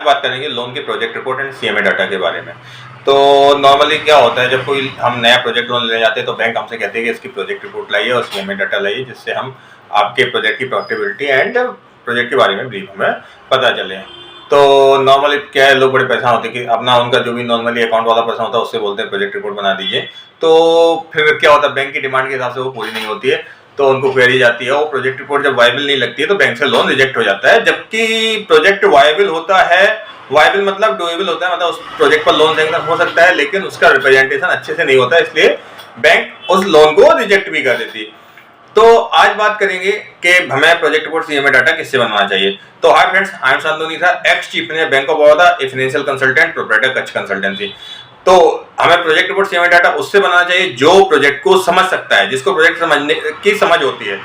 बात करेंगे लोन के project report and CMA data के बारे में। तो नॉर्मली क्या होता है, जब कोई हम नया प्रोजेक्ट लोन ले जाते हैं तो बैंक हमसे कहते हैं कि इसकी प्रोजेक्ट रिपोर्ट लाइए और सीएमए डाटा लाइए, जिससे हम आपके प्रोजेक्ट की प्रॉफिटेबिलिटी एंड प्रोजेक्ट के बारे में ब्रीफ हमें पता चले। तो नॉर्मली क्या है, लोग बड़े परेशान होते हैं कि अपना उनका जो भी नॉर्मली अकाउंट वाला पर्सन होता है उससे बोलते हैं प्रोजेक्ट रिपोर्ट बना दीजिए। तो फिर क्या होता है, बैंक की डिमांड के हिसाब से वो पूरी नहीं होती है, तो उनको क्वेरी जाती है। वो प्रोजेक्ट रिपोर्ट जब वायबल नहीं लगती है तो बैंक से लोन रिजेक्ट हो जाता है। जबकि प्रोजेक्ट वायबल होता है, वायबल मतलब डूएबल होता है, मतलब उस प्रोजेक्ट पर लोन सैंक्शन हो सकता है, लेकिन उसका रिप्रेजेंटेशन अच्छे से नहीं होता है, इसलिए बैंक उस लोन को रिजेक्ट भी कर देती है। तो आज बात करेंगे कि हमें प्रोजेक्ट रिपोर्ट सीएमए डाटा किससे बनवाना चाहिए। तो hi friends, I am Shantanu Neetha, ex chief engineer bank of Baroda, a financial consultant, proprietor Kutch consultancy. तो हमें प्रोजेक्ट रिपोर्ट सीएमए डाटा उससे बनाना चाहिए जो प्रोजेक्ट को समझ सकता है, जिसको प्रोजेक्ट समझने की समझ होती है।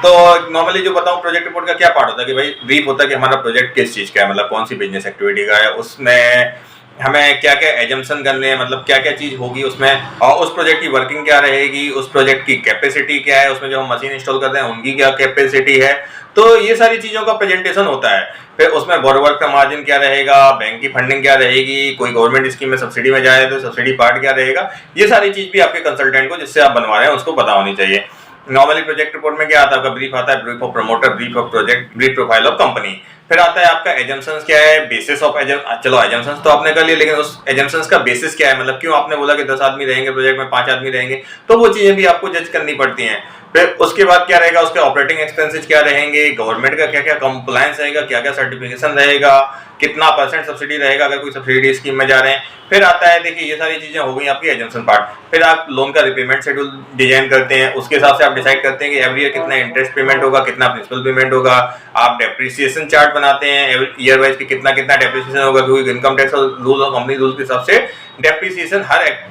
तो नॉर्मली जो बताऊं, प्रोजेक्ट रिपोर्ट का क्या पार्ट होता है कि भाई ब्रीफ होता है कि हमारा प्रोजेक्ट किस चीज का है, मतलब कौन सी बिजनेस एक्टिविटी का है, उसमें हमें क्या क्या एजम्पशन करने हैं, मतलब क्या क्या चीज होगी उसमें, और उस प्रोजेक्ट की वर्किंग क्या रहेगी, उस प्रोजेक्ट की कैपेसिटी क्या है, उसमें जो हम मशीन इंस्टॉल करते हैं उनकी क्या कैपेसिटी है। तो ये सारी चीजों का प्रेजेंटेशन होता है। फिर उसमें बोरोवर का मार्जिन क्या रहेगा, बैंक की फंडिंग क्या रहेगी, कोई गवर्नमेंट स्कीम में सब्सिडी में जाए तो सब्सिडी पार्ट क्या रहेगा, ये सारी चीज भी आपके कंसल्टेंट को जिससे आप बनवा रहे हैं उसको पता होनी चाहिए। नॉर्मली प्रोजेक्ट रिपोर्ट में क्या आता है, आपका ब्रीफ आता है, brief of promoter, brief of project, brief profile of company. फिर आता है आपका एजम्पशंस क्या है, बेसिस ऑफ चलो एजम्पशंस तो आपने कर लिया, लेकिन उस एजम्पशंस का बेसिस क्या है, मतलब क्यों आपने बोला कि 10 आदमी रहेंगे प्रोजेक्ट में, 5 आदमी रहेंगे, तो वो चीजें भी आपको जज करनी पड़ती हैं। फिर उसके बाद क्या रहेगा, उसके ऑपरेटिंग एक्सपेंसेस क्या रहेंगे, गवर्नमेंट का क्या क्या कंप्लायंस रहेगा, क्या क्या सर्टिफिकेशन रहेगा, कितना परसेंट सब्सिडी रहेगा अगर कोई सब्सिडी स्कीम में जा रहे हैं। फिर आता है, देखिए ये सारी चीजें हो गई आपकी एजम्पशन पार्ट। फिर आप लोन का रिपेमेंट शेड्यूल डिजाइन करते हैं, उसके हिसाब से आप डिसाइड करते हैं कि एवरी ईयर कितना इंटरेस्ट पेमेंट होगा, कितना प्रिंसिपल पेमेंट होगा। आप डेप्रिसिएशन चार्ट बनाते हैं ईयर वाइज कि कितना कितना डेप्रिसिएशन होगा, क्योंकि इनकम टैक्स और रूल और कंपनी रूल के हिसाब से डेप्रिसिएशन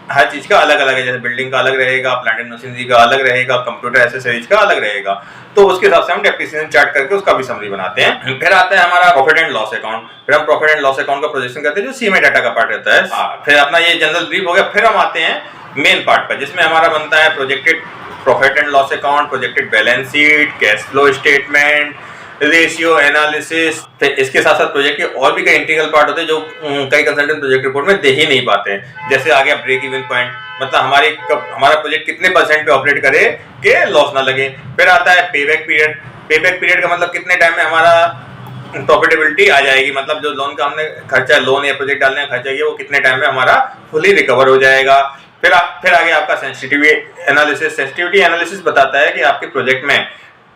हर चीज का अलग अलग है। जैसे बिल्डिंग का अलग रहेगा, प्लांट एंड मशीनरी का अलग रहेगा, कंप्यूटर एसेसरीज का अलग रहेगा। तो उसके हिसाब से हम डेप्रिसिएशन चार्ट करके उसका भी समरी बनाते हैं। फिर आता है हमारा प्रॉफिट एंड लॉस अकाउंट। फिर हम प्रॉफिट एंड लॉस अकाउंट का प्रोजेक्शन करते हैं जो सीएमए डाटा का पार्ट रहता है। फिर अपना ये जनरल ब्रीफ हो गया। फिर हम आते हैं मेन पार्ट पर, जिसमें हमारा बनता है projected profit and loss account, projected balance sheet, cash flow statement, ratio analysis. फिर इसके साथ साथ प्रोजेक्ट के और भी कई इंटीग्रल पार्ट होते हैं जो कई कंसल्टेंट प्रोजेक्ट रिपोर्ट में दे ही नहीं पाते हैं। जैसे आ गया ब्रेक इवन पॉइंट, मतलब हमारा प्रोजेक्ट कितने परसेंट पे ऑपरेट करे कि लॉस ना लगे। फिर आता है पेबैक पीरियड। पेबैक पीरियड का मतलब कितने टाइम में हमारा प्रॉफिटेबिलिटी आ जाएगी, मतलब जो लोन का हमने खर्चा, लोन या प्रोजेक्ट डालने का खर्चा किया, वो कितने टाइम में हमारा फुली रिकवर हो जाएगा। फिर आ गया आपका सेंसिटिविटी एनालिसिस। सेंसिटिविटी एनालिसिस बताता है कि आपके प्रोजेक्ट में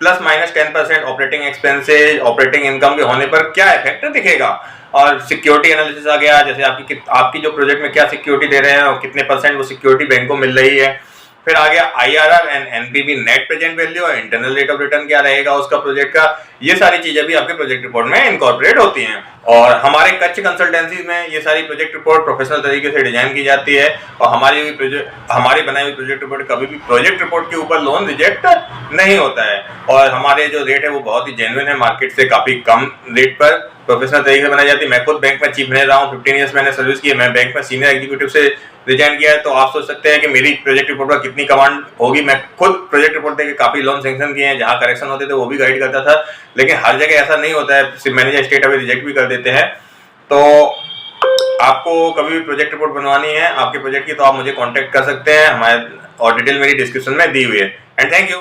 plus minus 10% operating expenses, operating income के होने पर क्या इफेक्ट दिखेगा। और सिक्योरिटी एनालिसिस आ गया, जैसे आपकी जो प्रोजेक्ट में क्या सिक्योरिटी दे रहे हैं और कितने परसेंट वो सिक्योरिटी बैंक को मिल रही है। फिर आ गया IRR and NPV, net present value, और इंटरनल रेट ऑफ रिटर्न क्या रहेगा उसका प्रोजेक्ट का। ये सारी चीजें भी आपके प्रोजेक्ट रिपोर्ट में इनकॉर्पोरेट होती हैं। और हमारे कच्छ कंसल्टेंसी में ये सारी प्रोजेक्ट रिपोर्ट प्रोफेशनल तरीके से डिजाइन की जाती है, और हमारी बनाई हुई प्रोजेक्ट रिपोर्ट कभी भी प्रोजेक्ट रिपोर्ट के ऊपर लोन रिजेक्ट नहीं होता है। और हमारे जो रेट है वो बहुत ही जेन्युइन है, मार्केट से काफी कम रेट पर प्रोफेशनल तरीके से बनाई जाती है। मैं खुद बैंक में चीफ मैनेजर रहा हूँ, 15 ईयर्स मैंने सर्विस की है, मैं बैंक में सीनियर एग्जीक्यूटिव से रिजाइन किया है। तो आप सोच सकते हैं कि मेरी प्रोजेक्ट रिपोर्ट पर कितनी कमांड होगी। मैं खुद प्रोजेक्ट रिपोर्ट देके काफी लोन सैंक्शन किए हैं, जहां करेक्शन होते थे वो भी गाइड करता था, लेकिन हर जगह ऐसा नहीं होता है, सिर्फ मैनेजर स्टेट अभी रिजेक्ट भी कर देते हैं। तो आपको कभी भी प्रोजेक्ट रिपोर्ट बनवानी है आपके प्रोजेक्ट की, तो आप मुझे कॉन्टेक्ट कर सकते हैं, हमारे और डिटेल मेरी डिस्क्रिप्शन में दी हुई है। And thank you.